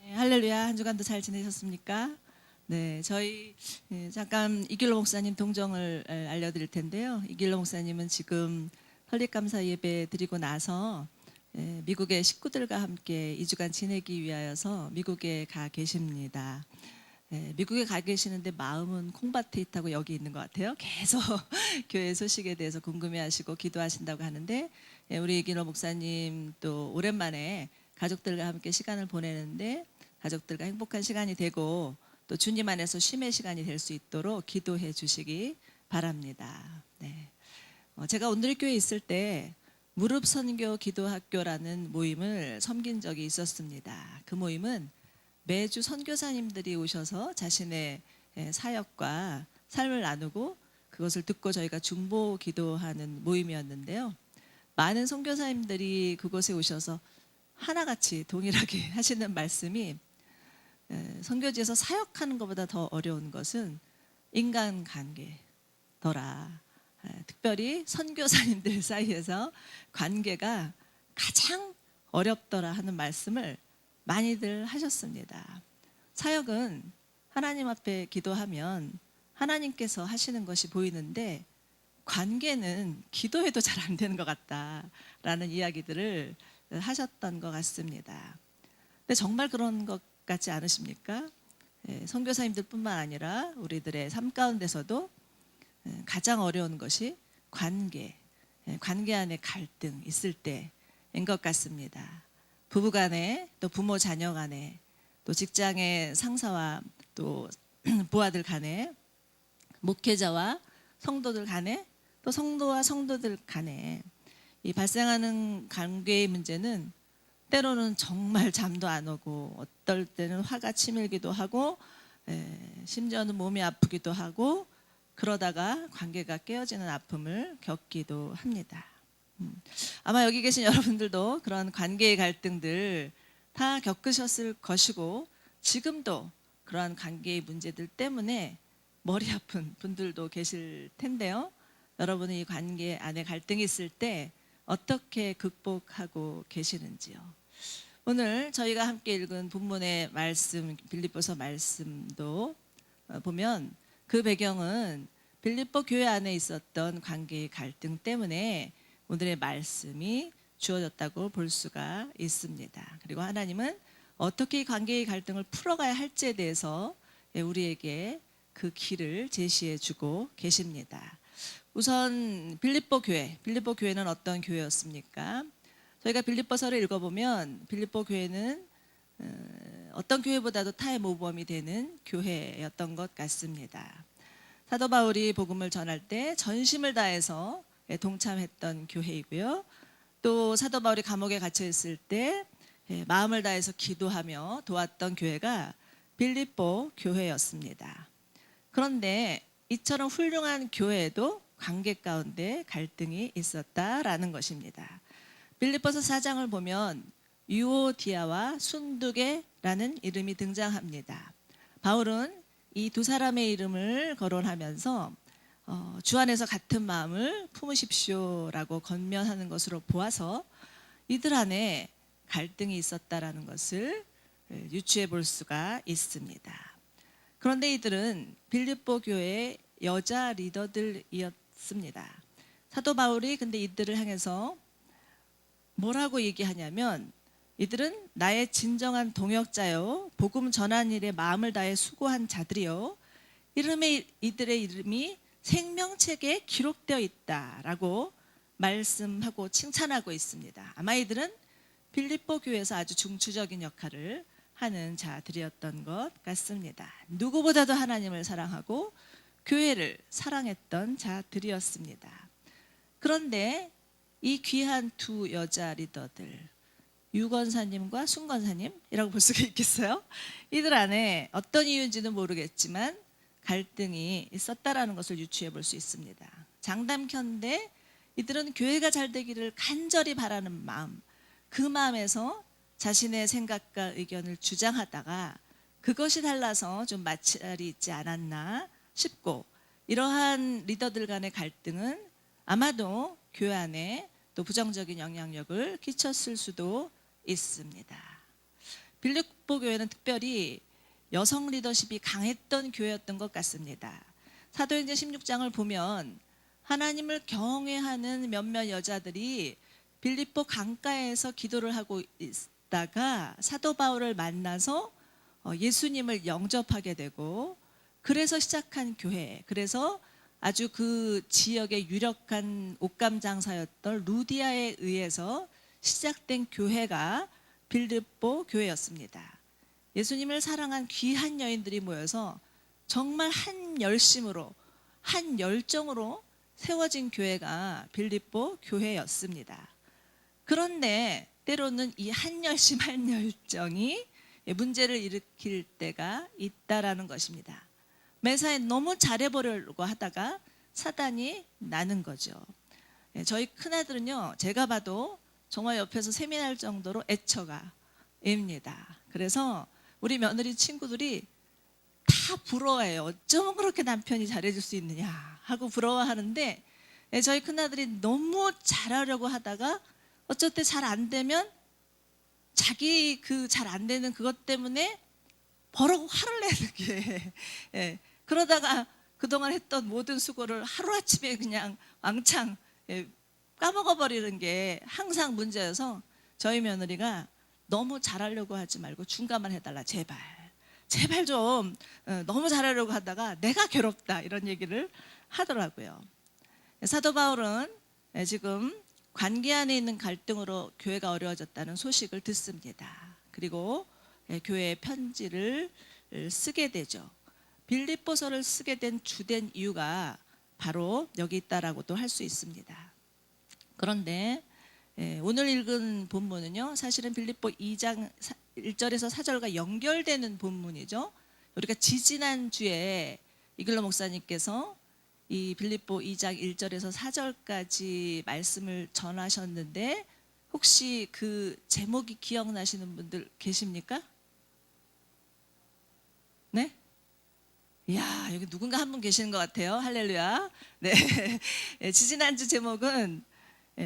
네, 할렐루야. 한 주간도 잘 지내셨습니까? 네, 저희 잠깐 이길로 목사님 동정을 알려드릴 텐데요. 이길로 목사님은 지금 설립감사 예배 드리고 나서 미국의 식구들과 함께 2주간 지내기 위하여서 미국에 가 계십니다. 미국에 가 계시는데 마음은 콩밭에 있다고 여기 있는 것 같아요. 계속 교회 소식에 대해서 궁금해하시고 기도하신다고 하는데, 우리 이길로 목사님 또 오랜만에 가족들과 함께 시간을 보내는데 가족들과 행복한 시간이 되고 또 주님 안에서 쉼의 시간이 될 수 있도록 기도해 주시기 바랍니다. 네. 제가 온누리교회에 있을 때 무릎 선교 기도학교라는 모임을 섬긴 적이 있었습니다. 그 모임은 매주 선교사님들이 오셔서 자신의 사역과 삶을 나누고 그것을 듣고 저희가 중보 기도하는 모임이었는데요. 많은 선교사님들이 그곳에 오셔서 하나같이 동일하게 하시는 말씀이, 선교지에서 사역하는 것보다 더 어려운 것은 인간관계더라. 특별히 선교사님들 사이에서 관계가 가장 어렵더라 하는 말씀을 많이들 하셨습니다. 사역은 하나님 앞에 기도하면 하나님께서 하시는 것이 보이는데 관계는 기도해도 잘 안 되는 것 같다라는 이야기들을 하셨던 것 같습니다. 근데 정말 그런 것 같지 않으십니까? 선교사님들뿐만 아니라 우리들의 삶 가운데서도 가장 어려운 것이 관계 안에 갈등 있을 때인 것 같습니다. 부부 간에, 또 부모 자녀 간에, 또 직장의 상사와 또 부하들 간에, 목회자와 성도들 간에, 또 성도와 성도들 간에 이 발생하는 관계의 문제는 때로는 정말 잠도 안 오고 어떨 때는 화가 치밀기도 하고 심지어는 몸이 아프기도 하고 그러다가 관계가 깨어지는 아픔을 겪기도 합니다. 아마 여기 계신 여러분들도 그런 관계의 갈등들 다 겪으셨을 것이고 지금도 그러한 관계의 문제들 때문에 머리 아픈 분들도 계실 텐데요. 여러분은 이 관계 안에 갈등이 있을 때 어떻게 극복하고 계시는지요? 오늘 저희가 함께 읽은 본문의 말씀, 빌립보서 말씀도 보면 그 배경은 빌립보 교회 안에 있었던 관계의 갈등 때문에 오늘의 말씀이 주어졌다고 볼 수가 있습니다. 그리고 하나님은 어떻게 이 관계의 갈등을 풀어가야 할지에 대해서 우리에게 그 길을 제시해 주고 계십니다. 우선 빌립보 교회는 어떤 교회였습니까? 저희가 빌립보서를 읽어보면 빌립보 교회는 어떤 교회보다도 타의 모범이 되는 교회였던 것 같습니다. 사도 바울이 복음을 전할 때 전심을 다해서 동참했던 교회이고요. 또 사도 바울이 감옥에 갇혀 있을 때 마음을 다해서 기도하며 도왔던 교회가 빌립보 교회였습니다. 그런데 이처럼 훌륭한 교회에도 관계 가운데 갈등이 있었다라는 것입니다. 빌립보서 4장을 보면 유오디아와 순두계라는 이름이 등장합니다. 바울은 이 두 사람의 이름을 거론하면서 주 안에서 같은 마음을 품으십시오라고 권면하는 것으로 보아서 이들 안에 갈등이 있었다라는 것을 유추해 볼 수가 있습니다. 그런데 이들은 빌립보 교회의 여자 리더들이었습니다. 사도 바울이 근데 이들을 향해서 뭐라고 얘기하냐면 이들은 나의 진정한 동역자요 복음 전한 일에 마음을 다해 수고한 자들이요 이들의 이름이 생명책에 기록되어 있다라고 말씀하고 칭찬하고 있습니다. 아마 이들은 빌립보 교회에서 아주 중추적인 역할을 하는 자들이었던 것 같습니다. 누구보다도 하나님을 사랑하고 교회를 사랑했던 자들이었습니다. 그런데 이 귀한 두 여자 리더들, 유건사님과 순건사님이라고 볼 수가 있겠어요? 이들 안에 어떤 이유인지는 모르겠지만 갈등이 있었다라는 것을 유추해 볼 수 있습니다. 장담컨대 이들은 교회가 잘 되기를 간절히 바라는 마음, 그 마음에서 자신의 생각과 의견을 주장하다가 그것이 달라서 좀 마찰이 있지 않았나 싶고, 이러한 리더들 간의 갈등은 아마도 교회 안에 또 부정적인 영향력을 끼쳤을 수도 있습니다. 빌립보 교회는 특별히 여성 리더십이 강했던 교회였던 것 같습니다. 사도행전 16장을 보면 하나님을 경외하는 몇몇 여자들이 빌립보 강가에서 기도를 하고 있다가 사도 바울을 만나서 예수님을 영접하게 되고, 그래서 시작한 교회, 그래서 아주 그 지역의 유력한 옷감 장사였던 루디아에 의해서 시작된 교회가 빌립보 교회였습니다. 예수님을 사랑한 귀한 여인들이 모여서 정말 한 열심으로, 한 열정으로 세워진 교회가 빌립보 교회였습니다. 그런데 때로는 이 한 열심 한 열정이 문제를 일으킬 때가 있다라는 것입니다. 매사에 너무 잘해보려고 하다가 사단이 나는 거죠. 저희 큰아들은요, 제가 봐도 정말 옆에서 세미날 정도로 애처가입니다. 그래서 우리 며느리 친구들이 다 부러워해요. 어쩌면 그렇게 남편이 잘해줄 수 있느냐 하고 부러워하는데, 저희 큰아들이 너무 잘하려고 하다가 어쩔 때 잘 안 되면 자기 그 잘 안 되는 그것 때문에 버럭 화를 내는 게 그러다가 그동안 했던 모든 수고를 하루아침에 그냥 왕창 까먹어버리는 게 항상 문제여서 저희 며느리가 너무 잘하려고 하지 말고 중간만 해달라, 제발 제발 좀. 너무 잘하려고 하다가 내가 괴롭다 이런 얘기를 하더라고요. 사도 바울은 지금 관계 안에 있는 갈등으로 교회가 어려워졌다는 소식을 듣습니다. 그리고 교회에 편지를 쓰게 되죠. 빌립보서를 쓰게 된 주된 이유가 바로 여기 있다라고도 할 수 있습니다. 그런데 오늘 읽은 본문은요, 사실은 빌립보 2장 1절에서 4절과 연결되는 본문이죠. 우리가 지지난 주에 이글로 목사님께서 이 빌립보 2장 1절에서 4절까지 말씀을 전하셨는데, 혹시 그 제목이 기억나시는 분들 계십니까? 네? 이야, 여기 누군가 한 분 계시는 것 같아요. 할렐루야. 네. 지지난주 제목은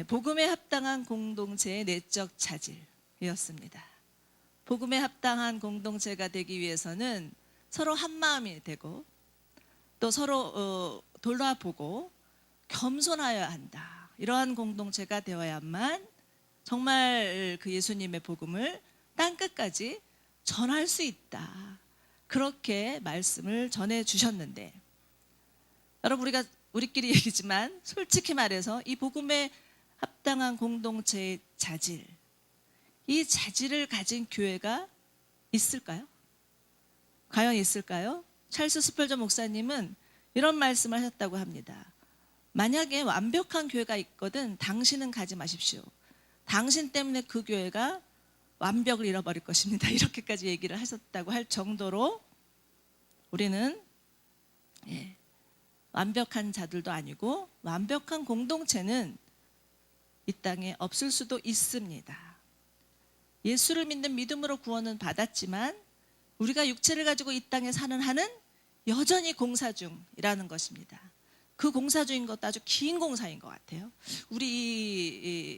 복음에 합당한 공동체의 내적 자질이었습니다. 복음에 합당한 공동체가 되기 위해서는 서로 한 마음이 되고, 또 서로 돌아보고 겸손하여야 한다. 이러한 공동체가 되어야만 정말 그 예수님의 복음을 땅끝까지 전할 수 있다. 그렇게 말씀을 전해 주셨는데, 여러분, 우리끼리 얘기지만 솔직히 말해서 이 복음에 합당한 공동체의 자질, 이 자질을 가진 교회가 있을까요? 과연 있을까요? 찰스 스펄전 목사님은 이런 말씀을 하셨다고 합니다. 만약에 완벽한 교회가 있거든 당신은 가지 마십시오. 당신 때문에 그 교회가 완벽을 잃어버릴 것입니다. 이렇게까지 얘기를 하셨다고 할 정도로 우리는 완벽한 자들도 아니고 완벽한 공동체는 이 땅에 없을 수도 있습니다. 예수를 믿는 믿음으로 구원은 받았지만 우리가 육체를 가지고 이 땅에 사는 한은 여전히 공사 중이라는 것입니다. 그 공사 중인 것도 아주 긴 공사인 것 같아요. 우리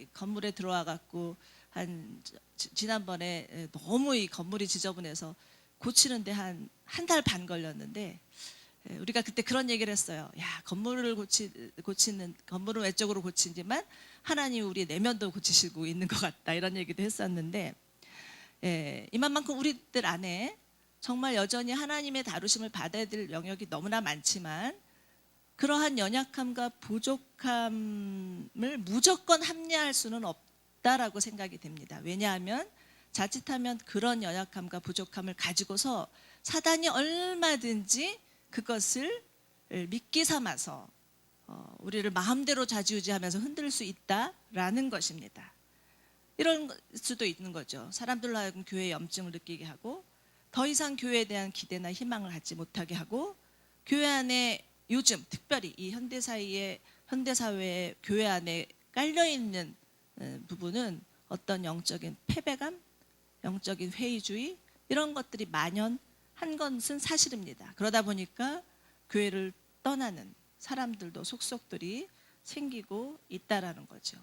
이 건물에 들어와 갖고 지난번에 너무 이 건물이 지저분해서 고치는데 한 달 반 걸렸는데, 우리가 그때 그런 얘기를 했어요. 야, 건물을 고치는 건물은 외적으로 고치지만 하나님 우리 내면도 고치시고 있는 것 같다, 이런 얘기도 했었는데, 이만큼 우리들 안에 정말 여전히 하나님의 다루심을 받아야 될 영역이 너무나 많지만, 그러한 연약함과 부족함을 무조건 합리화할 수는 없다라고 생각이 됩니다. 왜냐하면 자칫하면 그런 연약함과 부족함을 가지고서 사단이 얼마든지 그것을 미끼 삼아서 우리를 마음대로 좌지우지하면서 흔들 수 있다라는 것입니다. 이런 수도 있는 거죠. 사람들로 하여금 교회의 염증을 느끼게 하고, 더 이상 교회에 대한 기대나 희망을 갖지 못하게 하고, 교회 안에 요즘 특별히 이 현대사회에 교회 안에 깔려있는 부분은 어떤 영적인 패배감, 영적인 회의주의, 이런 것들이 만연한 것은 사실입니다. 그러다 보니까 교회를 떠나는 사람들도 속속들이 생기고 있다라는 거죠.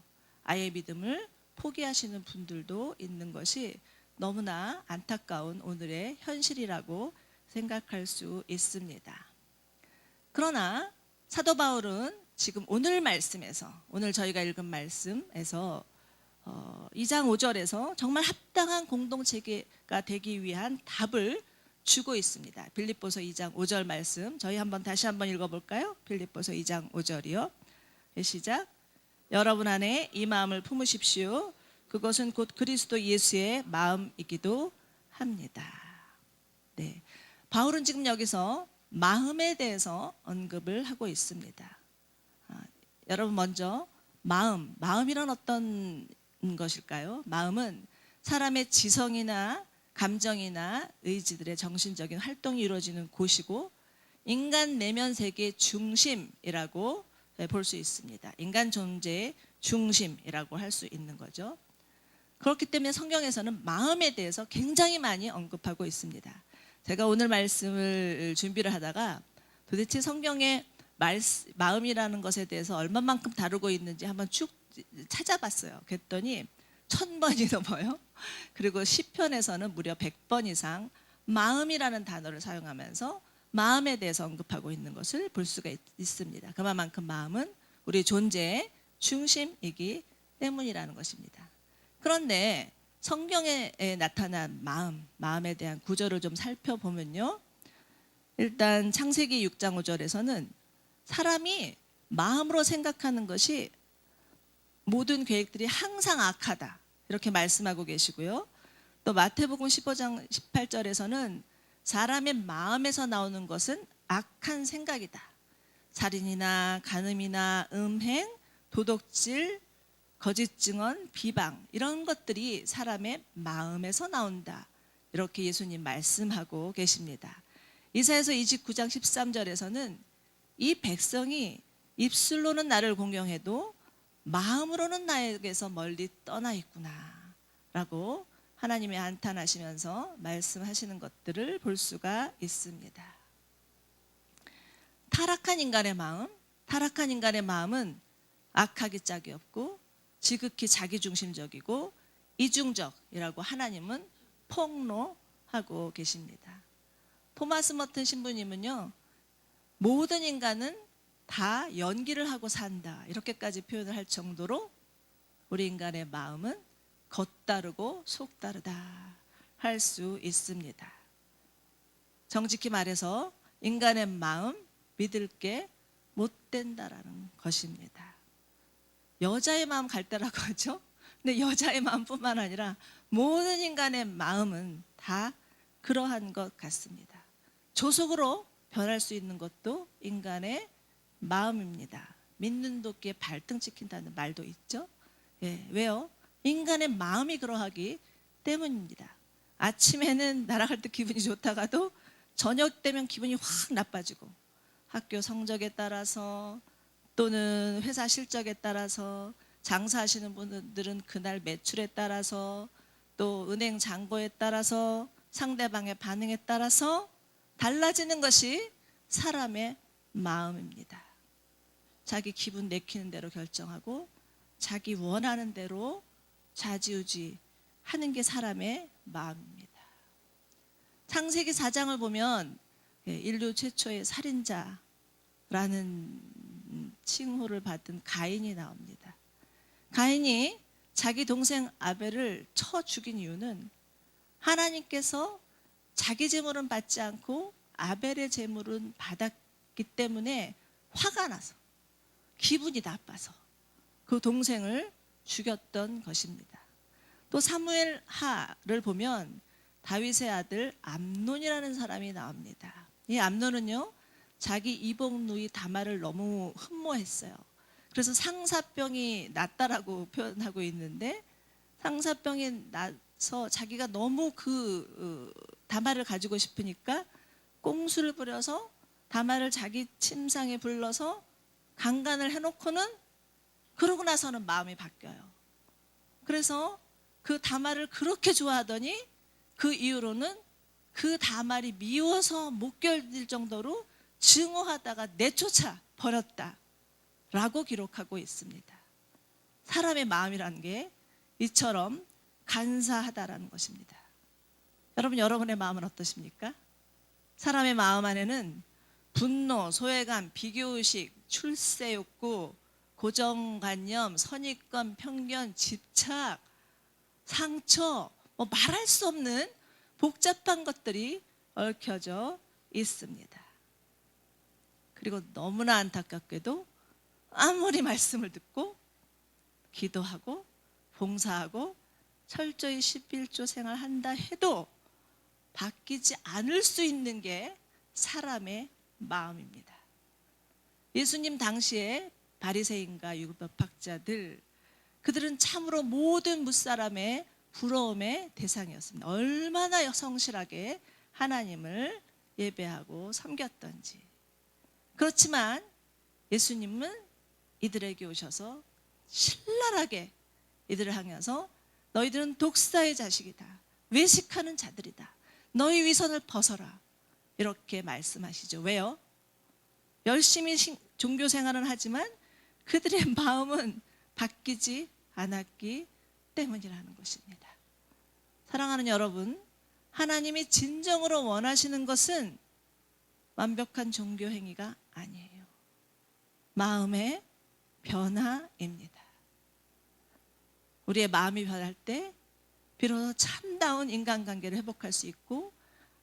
아예 믿음을 포기하시는 분들도 있는 것이 너무나 안타까운 오늘의 현실이라고 생각할 수 있습니다. 그러나 사도 바울은 지금 오늘 말씀에서, 오늘 저희가 읽은 말씀에서 2장 5절에서 정말 합당한 공동체가 되기 위한 답을 주고 있습니다. 빌립보서 2장 5절 말씀 저희 다시 한번 읽어볼까요? 빌립보서 2장 5절이요. 시작. 여러분 안에 이 마음을 품으십시오. 그것은 곧 그리스도 예수의 마음이기도 합니다. 네, 바울은 지금 여기서 마음에 대해서 언급을 하고 있습니다. 여러분 먼저 마음이란 어떤 것일까요? 마음은 사람의 지성이나 감정이나 의지들의 정신적인 활동이 이루어지는 곳이고 인간 내면 세계의 중심이라고 볼 수 있습니다. 인간 존재의 중심이라고 할 수 있는 거죠. 그렇기 때문에 성경에서는 마음에 대해서 굉장히 많이 언급하고 있습니다. 제가 오늘 말씀을 준비를 하다가 도대체 성경에 마음이라는 것에 대해서 얼마만큼 다루고 있는지 한번 쭉 찾아봤어요. 그랬더니 1000번이 넘어요. 그리고 시편에서는 무려 100번 이상 마음이라는 단어를 사용하면서 마음에 대해서 언급하고 있는 것을 볼 수가 있습니다. 그만큼 마음은 우리 존재의 중심이기 때문이라는 것입니다. 그런데 성경에 나타난 마음에 대한 구절을 좀 살펴보면요. 일단 창세기 6장 5절에서는 사람이 마음으로 생각하는 것이 모든 계획들이 항상 악하다 이렇게 말씀하고 계시고요. 또 마태복음 15장 18절에서는 사람의 마음에서 나오는 것은 악한 생각이다. 살인이나 간음이나 음행, 도덕질, 거짓 증언, 비방 이런 것들이 사람의 마음에서 나온다. 이렇게 예수님 말씀하고 계십니다. 이사야서 29장 13절에서는 이 백성이 입술로는 나를 공경해도 마음으로는 나에게서 멀리 떠나 있구나 라고 하나님이 한탄하시면서 말씀하시는 것들을 볼 수가 있습니다. 타락한 인간의 마음은 악하기 짝이 없고 지극히 자기중심적이고 이중적이라고 하나님은 폭로하고 계십니다. 토마스 머튼 신부님은요, 모든 인간은 다 연기를 하고 산다 이렇게까지 표현을 할 정도로 우리 인간의 마음은 겉다르고 속다르다 할 수 있습니다. 정직히 말해서 인간의 마음 믿을 게 못 된다라는 것입니다. 여자의 마음 갈대라고 하죠. 근데 여자의 마음뿐만 아니라 모든 인간의 마음은 다 그러한 것 같습니다. 조속으로 변할 수 있는 것도 인간의 마음입니다. 믿는 도끼에 발등 찍힌다는 말도 있죠. 예, 왜요? 인간의 마음이 그러하기 때문입니다. 아침에는 날아갈 때 기분이 좋다가도 저녁 되면 기분이 확 나빠지고 학교 성적에 따라서 또는 회사 실적에 따라서 장사하시는 분들은 그날 매출에 따라서 또 은행 잔고에 따라서 상대방의 반응에 따라서 달라지는 것이 사람의 마음입니다. 자기 기분 내키는 대로 결정하고 자기 원하는 대로 좌지우지 하는 게 사람의 마음입니다. 창세기 4장을 보면 인류 최초의 살인자라는 칭호를 받은 가인이 나옵니다. 가인이 자기 동생 아벨을 쳐 죽인 이유는 하나님께서 자기 재물은 받지 않고 아벨의 재물은 받았기 때문에 화가 나서 기분이 나빠서 그 동생을 죽였던 것입니다. 또 사무엘 하를 보면 다윗의 아들 암논이라는 사람이 나옵니다. 이 암논은요, 자기 이복 누이 다말을 너무 흠모했어요. 그래서 상사병이 났다라고 표현하고 있는데, 상사병이 나서 자기가 너무 다말을 가지고 싶으니까 꽁수를 부려서 다말을 자기 침상에 불러서 강간을 해놓고는, 그러고 나서는 마음이 바뀌어요. 그래서 그 다말을 그렇게 좋아하더니 그 이후로는 그 다말이 미워서 못 견딜 정도로 증오하다가 내쫓아 버렸다라고 기록하고 있습니다. 사람의 마음이라는 게 이처럼 간사하다라는 것입니다. 여러분의 마음은 어떠십니까? 사람의 마음 안에는 분노, 소외감, 비교의식, 출세욕구, 고정관념, 선입견, 편견, 집착, 상처, 말할 수 없는 복잡한 것들이 얽혀져 있습니다. 그리고 너무나 안타깝게도 아무리 말씀을 듣고 기도하고 봉사하고 철저히 11조 생활한다 해도 바뀌지 않을 수 있는 게 사람의 마음입니다. 예수님 당시에 바리새인과 율법학자들, 그들은 참으로 모든 무사람의 부러움의 대상이었습니다. 얼마나 성실하게 하나님을 예배하고 섬겼던지. 그렇지만 예수님은 이들에게 오셔서 신랄하게 이들을 향해서 너희들은 독사의 자식이다, 외식하는 자들이다, 너희 위선을 벗어라, 이렇게 말씀하시죠. 왜요? 열심히 종교 생활은 하지만 그들의 마음은 바뀌지 않았기 때문이라는 것입니다. 사랑하는 여러분, 하나님이 진정으로 원하시는 것은 완벽한 종교 행위가 아니에요. 마음의 변화입니다. 우리의 마음이 변할 때 비로소 참다운 인간관계를 회복할 수 있고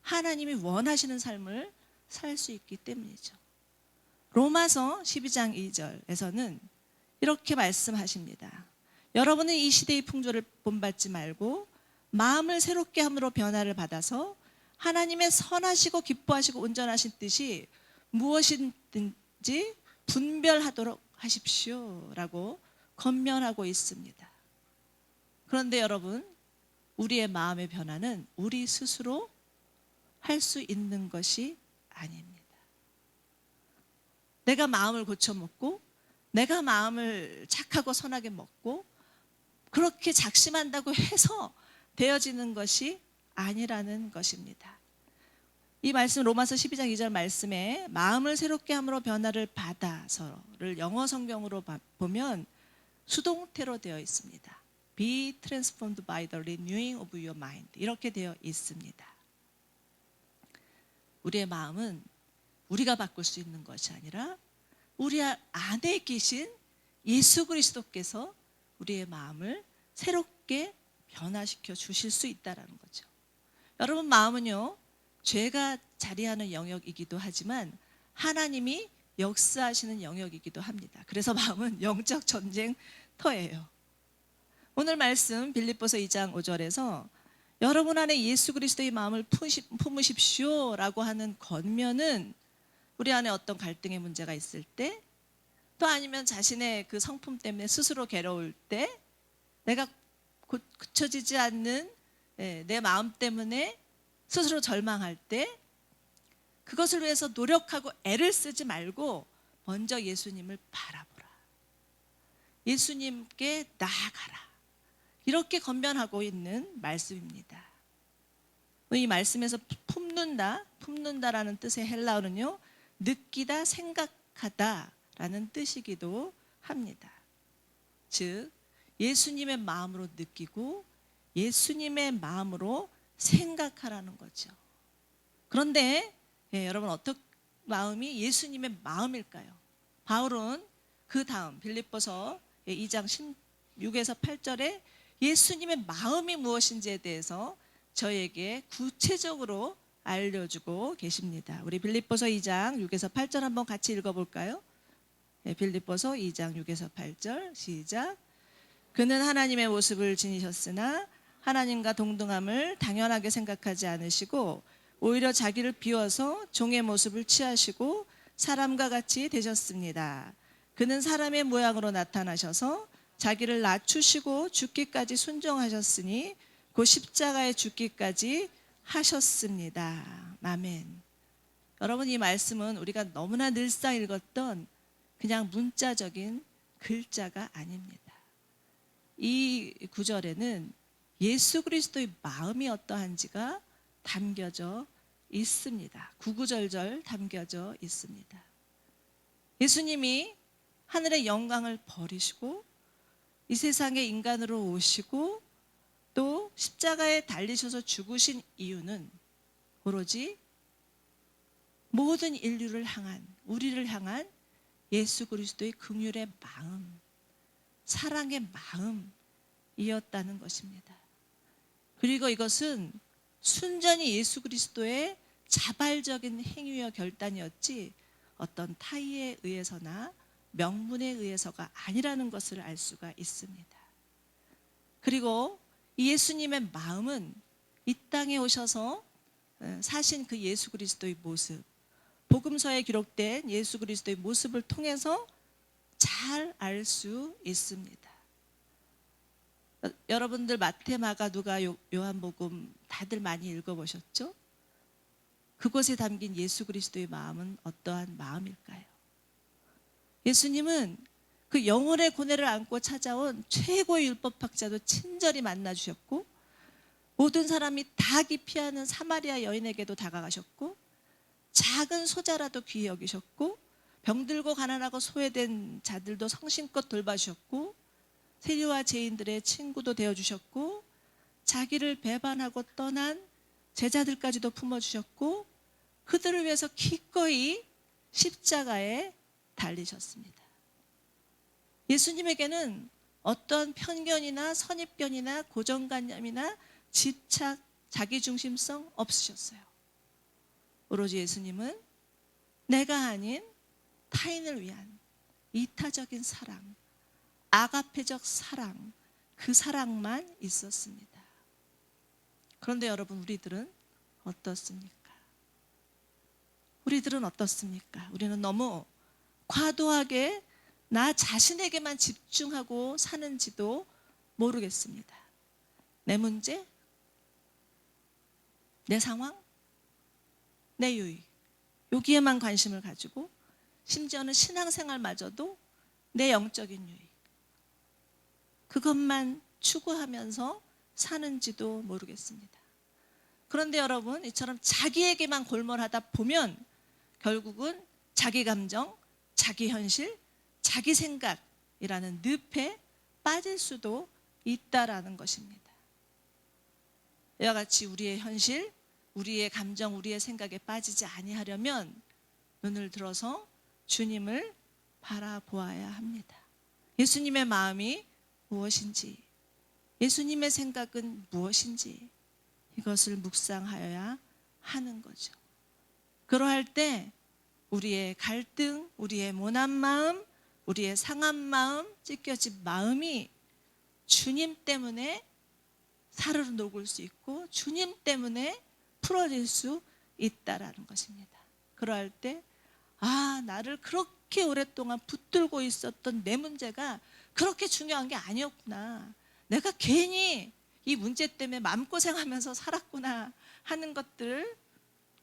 하나님이 원하시는 삶을 살 수 있기 때문이죠. 로마서 12장 2절에서는 이렇게 말씀하십니다. 여러분은 이 시대의 풍조를 본받지 말고 마음을 새롭게 함으로 변화를 받아서 하나님의 선하시고 기뻐하시고 온전하신 뜻이 무엇이든지 분별하도록 하십시오 라고 권면하고 있습니다. 그런데 여러분, 우리의 마음의 변화는 우리 스스로 할 수 있는 것이 아닙니다. 내가 마음을 고쳐먹고 내가 마음을 착하고 선하게 먹고 그렇게 작심한다고 해서 되어지는 것이 아니라는 것입니다. 이 말씀 로마서 12장 2절 말씀에 마음을 새롭게 함으로 변화를 받아서를 영어 성경으로 보면 수동태로 되어 있습니다. Be transformed by the renewing of your mind, 이렇게 되어 있습니다. 우리의 마음은 우리가 바꿀 수 있는 것이 아니라 우리 안에 계신 예수 그리스도께서 우리의 마음을 새롭게 변화시켜 주실 수 있다는 거죠. 여러분, 마음은요, 죄가 자리하는 영역이기도 하지만 하나님이 역사하시는 영역이기도 합니다. 그래서 마음은 영적 전쟁터예요. 오늘 말씀 빌립보서 2장 5절에서 여러분 안에 예수 그리스도의 마음을 품으십시오 라고 하는 권면은 우리 안에 어떤 갈등의 문제가 있을 때, 또 아니면 자신의 그 성품 때문에 스스로 괴로울 때, 내가 고쳐지지 않는 내 마음 때문에 스스로 절망할 때, 그것을 위해서 노력하고 애를 쓰지 말고 먼저 예수님을 바라보라, 예수님께 나아가라, 이렇게 권면하고 있는 말씀입니다. 이 말씀에서 품는다라는 뜻의 헬라어는요, 느끼다, 생각하다라는 뜻이기도 합니다. 즉 예수님의 마음으로 느끼고 예수님의 마음으로 생각하라는 거죠. 그런데 여러분, 어떤 마음이 예수님의 마음일까요? 바울은 그 다음 빌립보서 2장 16에서 8절에 예수님의 마음이 무엇인지에 대해서 저에게 구체적으로 알려주고 계십니다. 우리 빌립보서 2장 6에서 8절 한번 같이 읽어볼까요? 빌립보서 2장 6에서 8절 시작. 그는 하나님의 모습을 지니셨으나 하나님과 동등함을 당연하게 생각하지 않으시고 오히려 자기를 비워서 종의 모습을 취하시고 사람과 같이 되셨습니다. 그는 사람의 모양으로 나타나셔서 자기를 낮추시고 죽기까지 순종하셨으니 곧 십자가에 죽기까지 하셨습니다. 아멘. 여러분, 이 말씀은 우리가 너무나 늘상 읽었던 그냥 문자적인 글자가 아닙니다. 이 구절에는 예수 그리스도의 마음이 어떠한지가 담겨져 있습니다. 구구절절 담겨져 있습니다. 예수님이 하늘의 영광을 버리시고 이 세상에 인간으로 오시고 또 십자가에 달리셔서 죽으신 이유는 오로지 모든 인류를 향한, 우리를 향한 예수 그리스도의 긍휼의 마음, 사랑의 마음이었다는 것입니다. 그리고 이것은 순전히 예수 그리스도의 자발적인 행위와 결단이었지 어떤 타의에 의해서나 명분에 의해서가 아니라는 것을 알 수가 있습니다. 그리고 예수님의 마음은 이 땅에 오셔서 사신 그 예수 그리스도의 모습, 복음서에 기록된 예수 그리스도의 모습을 통해서 잘 알 수 있습니다. 여러분들 마태, 마가, 누가, 요한복음 다들 많이 읽어보셨죠? 그곳에 담긴 예수 그리스도의 마음은 어떠한 마음일까요? 예수님은 그 영혼의 고뇌를 안고 찾아온 최고의 율법학자도 친절히 만나 주셨고, 모든 사람이 다 기피하는 사마리아 여인에게도 다가가셨고, 작은 소자라도 귀히 여기셨고, 병들고 가난하고 소외된 자들도 성심껏 돌봐주셨고, 세리와 죄인들의 친구도 되어주셨고, 자기를 배반하고 떠난 제자들까지도 품어주셨고, 그들을 위해서 기꺼이 십자가에 달리셨습니다. 예수님에게는 어떠한 편견이나 선입견이나 고정관념이나 집착, 자기중심성 없으셨어요. 오로지 예수님은 내가 아닌 타인을 위한 이타적인 사랑, 아가페적 사랑, 그 사랑만 있었습니다. 그런데 여러분, 우리들은 어떻습니까? 우리들은 어떻습니까? 우리는 너무 과도하게 나 자신에게만 집중하고 사는지도 모르겠습니다. 내 문제, 내 상황, 내 유익, 여기에만 관심을 가지고, 심지어는 신앙생활마저도 내 영적인 유익, 그것만 추구하면서 사는지도 모르겠습니다. 그런데 여러분, 이처럼 자기에게만 골몰하다 보면 결국은 자기 감정, 자기 현실, 자기 생각이라는 늪에 빠질 수도 있다라는 것입니다. 이와 같이 우리의 현실, 우리의 감정, 우리의 생각에 빠지지 아니하려면 눈을 들어서 주님을 바라보아야 합니다. 예수님의 마음이 무엇인지, 예수님의 생각은 무엇인지, 이것을 묵상하여야 하는 거죠. 그러할 때 우리의 갈등, 우리의 모난 마음, 우리의 상한 마음, 찢겨진 마음이 주님 때문에 사르르 녹을 수 있고, 주님 때문에 풀어질 수 있다라는 것입니다. 그러할 때, 나를 그렇게 오랫동안 붙들고 있었던 내 문제가 그렇게 중요한 게 아니었구나, 내가 괜히 이 문제 때문에 마음고생하면서 살았구나 하는 것들을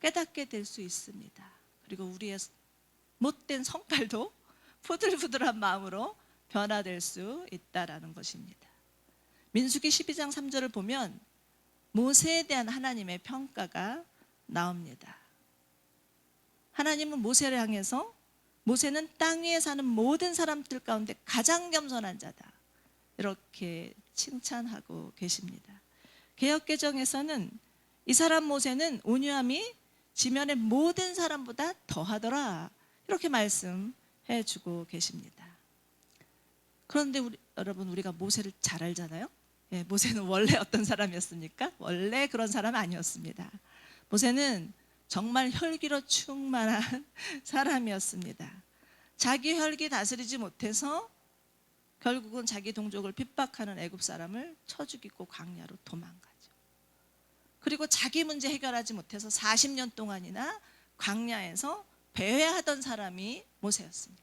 깨닫게 될 수 있습니다. 그리고 우리의 못된 성깔도 부들부들한 마음으로 변화될 수 있다라는 것입니다. 민수기 12장 3절을 보면 모세에 대한 하나님의 평가가 나옵니다. 하나님은 모세를 향해서, 모세는 땅 위에 사는 모든 사람들 가운데 가장 겸손한 자다, 이렇게 칭찬하고 계십니다. 개역개정에서는 이 사람 모세는 온유함이 지면의 모든 사람보다 더하더라, 이렇게 말씀해 주고 계십니다. 그런데 여러분, 우리가 모세를 잘 알잖아요. 모세는 원래 어떤 사람이었습니까? 원래 그런 사람 아니었습니다. 모세는 정말 혈기로 충만한 사람이었습니다. 자기 혈기 다스리지 못해서 결국은 자기 동족을 핍박하는 애굽 사람을 쳐 죽이고 광야로 도망가죠. 그리고 자기 문제 해결하지 못해서 40년 동안이나 광야에서 배회하던 사람이 모세였습니다.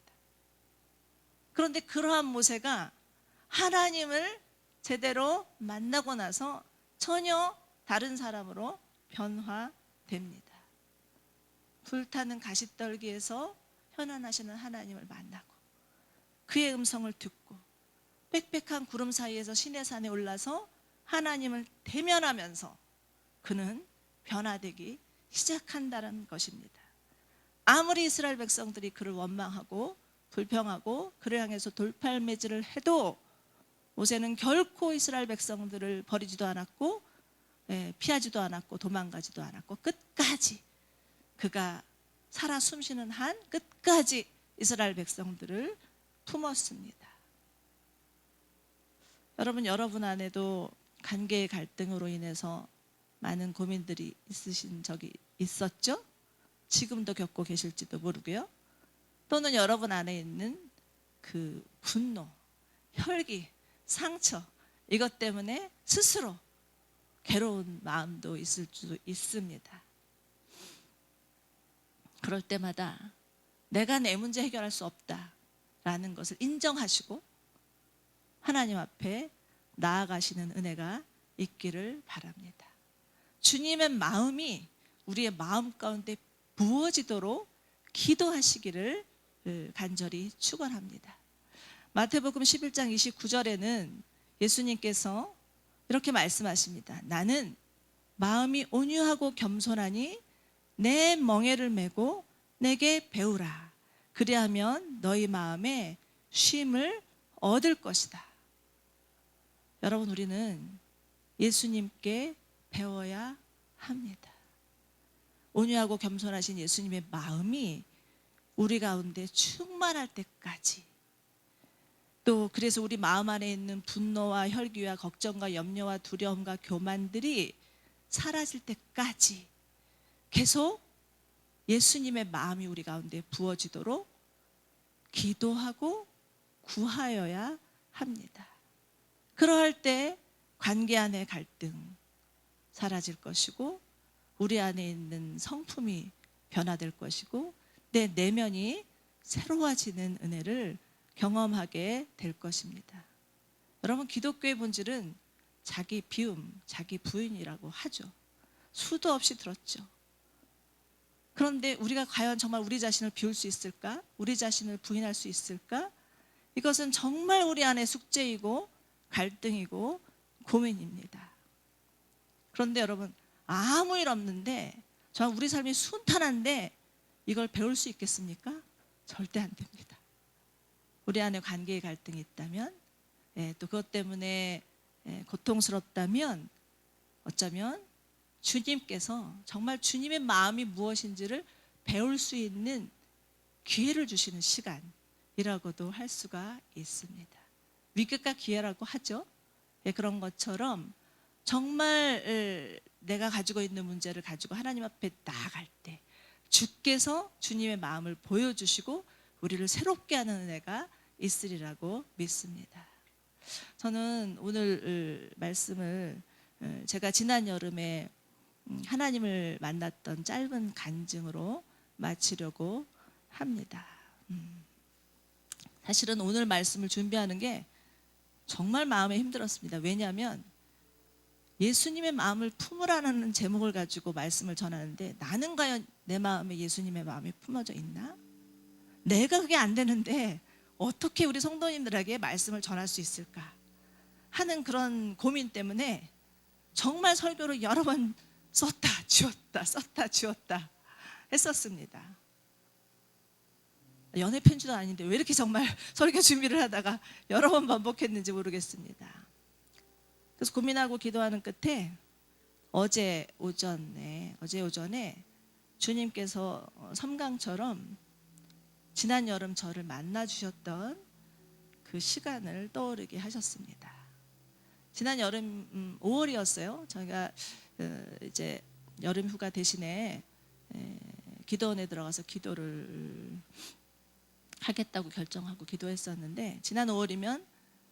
그런데 그러한 모세가 하나님을 제대로 만나고 나서 전혀 다른 사람으로 변화됩니다. 불타는 가시떨기에서 현안하시는 하나님을 만나고, 그의 음성을 듣고, 빽빽한 구름 사이에서 시내산에 올라서 하나님을 대면하면서 그는 변화되기 시작한다는 것입니다. 아무리 이스라엘 백성들이 그를 원망하고 불평하고 그를 향해서 돌팔매질을 해도 모세는 결코 이스라엘 백성들을 버리지도 않았고 피하지도 않았고 도망가지도 않았고 끝까지 그가 살아 숨쉬는 한 끝까지 이스라엘 백성들을 품었습니다. 여러분 안에도 관계의 갈등으로 인해서 많은 고민들이 있으신 적이 있었죠? 지금도 겪고 계실지도 모르고요. 또는 여러분 안에 있는 그 분노, 혈기, 상처, 이것 때문에 스스로 괴로운 마음도 있을 수도 있습니다. 그럴 때마다 내가 내 문제 해결할 수 없다라는 것을 인정하시고 하나님 앞에 나아가시는 은혜가 있기를 바랍니다. 주님의 마음이 우리의 마음 가운데 부어지도록 기도하시기를 간절히 축원합니다. 마태복음 11장 29절에는 예수님께서 이렇게 말씀하십니다. 나는 마음이 온유하고 겸손하니 내 멍에를 메고 내게 배우라. 그리하면 너희 마음에 쉼을 얻을 것이다. 여러분, 우리는 예수님께 배워야 합니다. 온유하고 겸손하신 예수님의 마음이 우리 가운데 충만할 때까지, 또 그래서 우리 마음 안에 있는 분노와 혈기와 걱정과 염려와 두려움과 교만들이 사라질 때까지 계속 예수님의 마음이 우리 가운데 부어지도록 기도하고 구하여야 합니다. 그러할 때 관계 안의 갈등 사라질 것이고 우리 안에 있는 성품이 변화될 것이고 내 내면이 새로워지는 은혜를 경험하게 될 것입니다. 여러분, 기독교의 본질은 자기 비움, 자기 부인이라고 하죠. 수도 없이 들었죠. 그런데 우리가 과연 정말 우리 자신을 비울 수 있을까? 우리 자신을 부인할 수 있을까? 이것은 정말 우리 안에 숙제이고 갈등이고 고민입니다. 그런데 여러분, 아무 일 없는데 정말 우리 삶이 순탄한데 이걸 배울 수 있겠습니까? 절대 안 됩니다. 우리 안에 관계의 갈등이 있다면, 또 그것 때문에 고통스럽다면 어쩌면 주님께서 정말 주님의 마음이 무엇인지를 배울 수 있는 기회를 주시는 시간이라고도 할 수가 있습니다. 위급과 기회라고 하죠. 그런 것처럼 정말 내가 가지고 있는 문제를 가지고 하나님 앞에 나아갈 때 주께서 주님의 마음을 보여주시고 우리를 새롭게 하는 은혜가 있으리라고 믿습니다. 저는 오늘 말씀을 제가 지난 여름에 하나님을 만났던 짧은 간증으로 마치려고 합니다. 사실은 오늘 말씀을 준비하는 게 정말 마음에 힘들었습니다. 왜냐하면 예수님의 마음을 품으라는 제목을 가지고 말씀을 전하는데 나는 과연 내 마음에 예수님의 마음이 품어져 있나? 내가 그게 안 되는데 어떻게 우리 성도님들에게 말씀을 전할 수 있을까 하는 그런 고민 때문에 정말 설교를 여러 번 썼다 지웠다 했었습니다. 연애 편지도 아닌데 왜 이렇게 정말 설교 준비를 하다가 여러 번 반복했는지 모르겠습니다. 그래서 고민하고 기도하는 끝에 어제 오전에 주님께서 섬강처럼 지난 여름 저를 만나 주셨던 그 시간을 떠오르게 하셨습니다. 지난 여름 5월이었어요. 저희가 이제 여름 휴가 대신에 기도원에 들어가서 기도를 하겠다고 결정하고 기도했었는데 지난 5월이면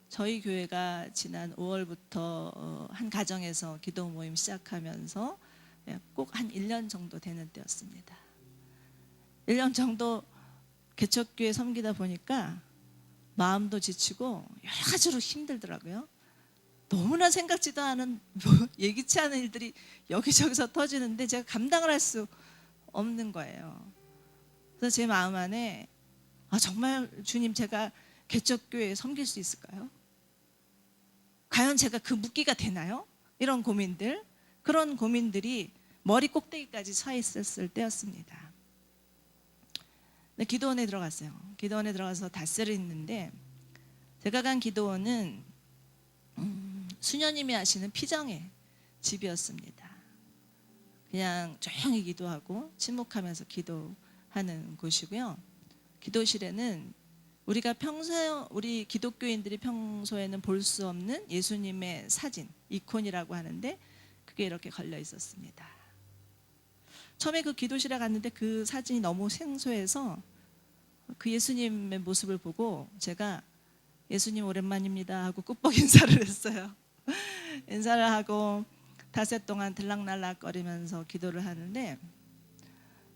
저희 교회가 지난 5월부터 한 가정에서 기도 모임 시작하면서 꼭 한 1년 정도 되는 때였습니다. 1년 정도 개척교회 섬기다 보니까 마음도 지치고 여러 가지로 힘들더라고요. 너무나 생각지도 않은 예기치 않은 일들이 여기저기서 터지는데 제가 감당을 할 수 없는 거예요. 그래서 제 마음 안에 정말 주님, 제가 개척교회에 섬길 수 있을까요? 과연 제가 그 묻기가 되나요? 이런 고민들, 그런 고민들이 머리 꼭대기까지 차 있었을 때였습니다. 기도원에 들어갔어요. 기도원에 들어가서 닷새를 있는데 제가 간 기도원은 수녀님이 하시는 피정의 집이었습니다. 그냥 조용히 기도하고 침묵하면서 기도하는 곳이고요. 기도실에는 우리 기독교인들이 평소에는 볼 수 없는 예수님의 사진, 이콘이라고 하는데 그게 이렇게 걸려 있었습니다. 처음에 그 기도실에 갔는데 그 사진이 너무 생소해서 그 예수님의 모습을 보고 제가 예수님 오랜만입니다 하고 꾹뻑 인사를 했어요. 인사를 하고 닷새 동안 들락날락거리면서 기도를 하는데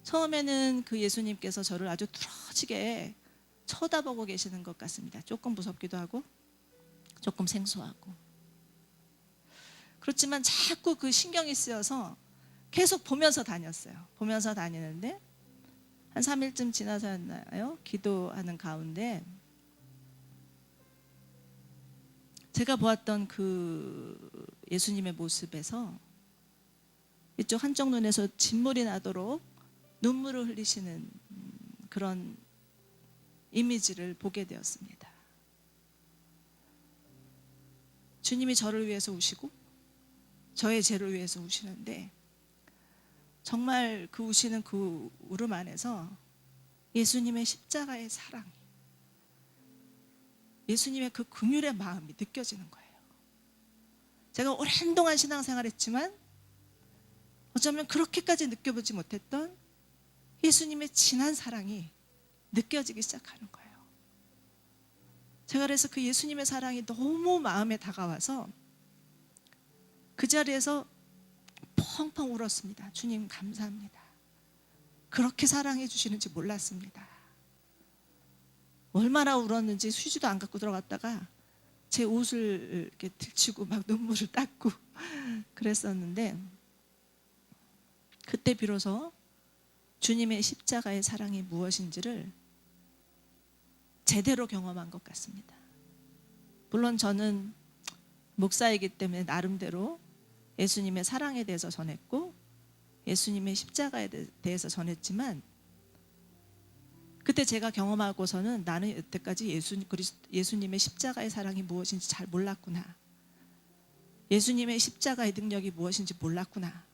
처음에는 그 예수님께서 저를 아주 뚫어지게 쳐다보고 계시는 것 같습니다. 조금 무섭기도 하고 조금 생소하고. 그렇지만 자꾸 그 신경이 쓰여서 계속 보면서 다녔어요. 보면서 다니는데 한 3일쯤 지나서였나요? 기도하는 가운데 제가 보았던 그 예수님의 모습에서 이쪽 한쪽 눈에서 진물이 나도록 눈물을 흘리시는 그런 이미지를 보게 되었습니다. 주님이 저를 위해서 우시고 저의 죄를 위해서 우시는데 정말 그 우시는 그 울음 안에서 예수님의 십자가의 사랑, 예수님의 그 긍휼의 마음이 느껴지는 거예요. 제가 오랜 동안 신앙생활했지만 어쩌면 그렇게까지 느껴보지 못했던 예수님의 진한 사랑이 느껴지기 시작하는 거예요. 제가 그래서 그 예수님의 사랑이 너무 마음에 다가와서 그 자리에서 펑펑 울었습니다. 주님 감사합니다. 그렇게 사랑해 주시는지 몰랐습니다. 얼마나 울었는지 휴지도 안 갖고 들어갔다가 제 옷을 이렇게 들치고 막 눈물을 닦고 그랬었는데 그때 비로소 주님의 십자가의 사랑이 무엇인지를 제대로 경험한 것 같습니다. 물론 저는 목사이기 때문에 나름대로 예수님의 사랑에 대해서 전했고 예수님의 십자가에 대해서 전했지만 그때 제가 경험하고서는 나는 여태까지 예수님의 십자가의 사랑이 무엇인지 잘 몰랐구나. 예수님의 십자가의 능력이 무엇인지 몰랐구나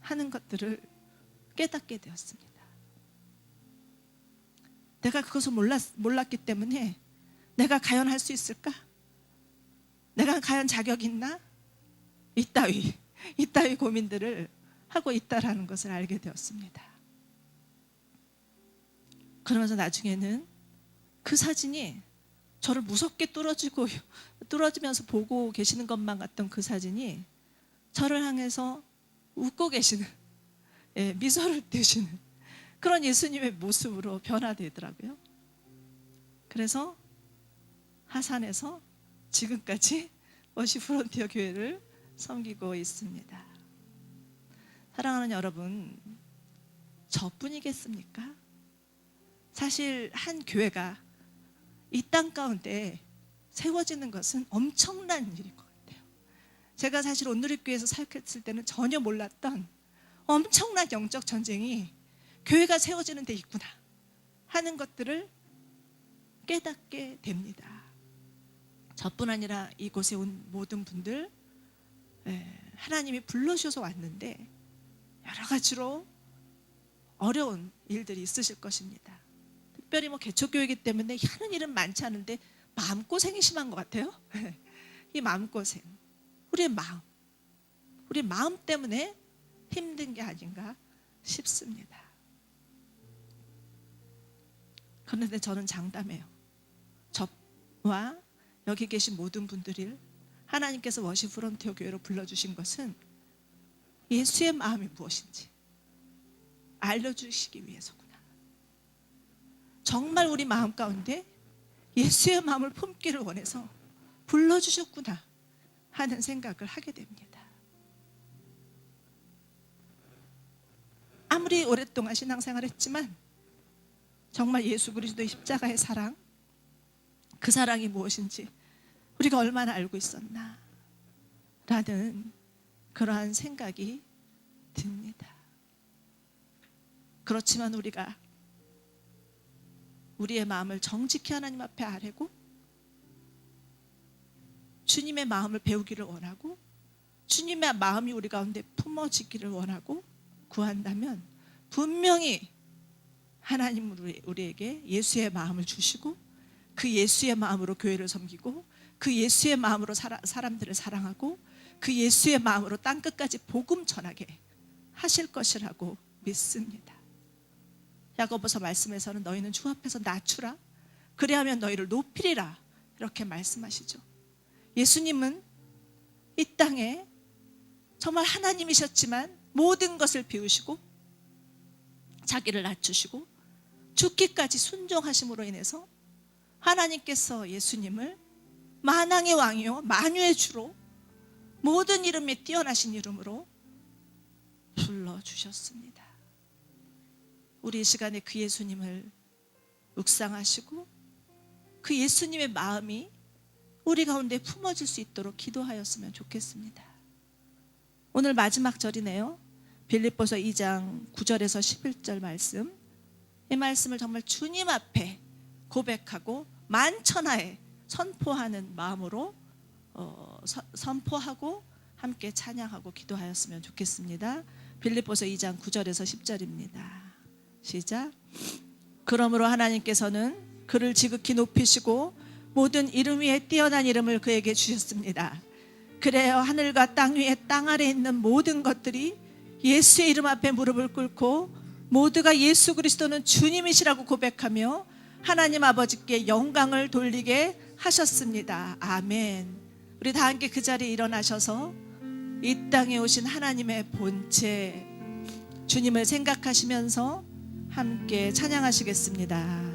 하는 것들을 깨닫게 되었습니다. 내가 그것을 몰랐기 때문에 내가 과연 할 수 있을까? 내가 과연 자격이 있나? 이따위 고민들을 하고 있다라는 것을 알게 되었습니다. 그러면서 나중에는 그 사진이 저를 무섭게 뚫어지면서 보고 계시는 것만 같던 그 사진이 저를 향해서 웃고 계시는, 미소를 띄우시는 그런 예수님의 모습으로 변화되더라고요. 그래서 하산에서 지금까지 워시 프론티어 교회를 섬기고 있습니다. 사랑하는 여러분, 저뿐이겠습니까? 사실 한 교회가 이 땅 가운데 세워지는 것은 엄청난 일인 것 같아요. 제가 사실 온누리교회에서 사역했을 때는 전혀 몰랐던 엄청난 영적 전쟁이 교회가 세워지는 데 있구나 하는 것들을 깨닫게 됩니다. 저뿐 아니라 이곳에 온 모든 분들 하나님이 불러주셔서 왔는데 여러 가지로 어려운 일들이 있으실 것입니다. 특별히 개척교회이기 때문에 하는 일은 많지 않은데 마음고생이 심한 것 같아요. 이 마음고생, 우리 마음 때문에 힘든 게 아닌가 싶습니다. 그런데 저는 장담해요. 저와 여기 계신 모든 분들을 하나님께서 워시 프론티어 교회로 불러주신 것은 예수의 마음이 무엇인지 알려주시기 위해서구나. 정말 우리 마음 가운데 예수의 마음을 품기를 원해서 불러주셨구나 하는 생각을 하게 됩니다. 아무리 오랫동안 신앙생활했지만 정말 예수 그리스도의 십자가의 사랑, 그 사랑이 무엇인지 우리가 얼마나 알고 있었나 라는 그러한 생각이 듭니다. 그렇지만 우리가 우리의 마음을 정직히 하나님 앞에 아뢰고 주님의 마음을 배우기를 원하고 주님의 마음이 우리 가운데 품어지기를 원하고 구한다면 분명히 하나님은 우리에게 예수의 마음을 주시고 그 예수의 마음으로 교회를 섬기고 그 예수의 마음으로 사람들을 사랑하고 그 예수의 마음으로 땅끝까지 복음 전하게 하실 것이라고 믿습니다. 야고보서 말씀에서는 너희는 주 앞에서 낮추라 그리하면 너희를 높이리라 이렇게 말씀하시죠. 예수님은 이 땅에 정말 하나님이셨지만 모든 것을 비우시고 자기를 낮추시고 죽기까지 순종하심으로 인해서 하나님께서 예수님을 만왕의 왕이요 만유의 주로 모든 이름에 뛰어나신 이름으로 불러주셨습니다. 우리 이 시간에 그 예수님을 묵상하시고 그 예수님의 마음이 우리 가운데 품어질 수 있도록 기도하였으면 좋겠습니다. 오늘 마지막 절이네요. 빌립보서 2장 9절에서 11절 말씀. 이 말씀을 정말 주님 앞에 고백하고 만천하에 선포하는 마음으로 선포하고 함께 찬양하고 기도하였으면 좋겠습니다. 빌립보서 2장 9절에서 10절입니다. 시작. 그러므로 하나님께서는 그를 지극히 높이시고 모든 이름 위에 뛰어난 이름을 그에게 주셨습니다. 그래야 하늘과 땅 위에 땅 아래에 있는 모든 것들이 예수의 이름 앞에 무릎을 꿇고 모두가 예수 그리스도는 주님이시라고 고백하며 하나님 아버지께 영광을 돌리게 하셨습니다. 아멘. 우리 다 함께 그 자리에 일어나셔서 이 땅에 오신 하나님의 본체 주님을 생각하시면서 함께 찬양하시겠습니다.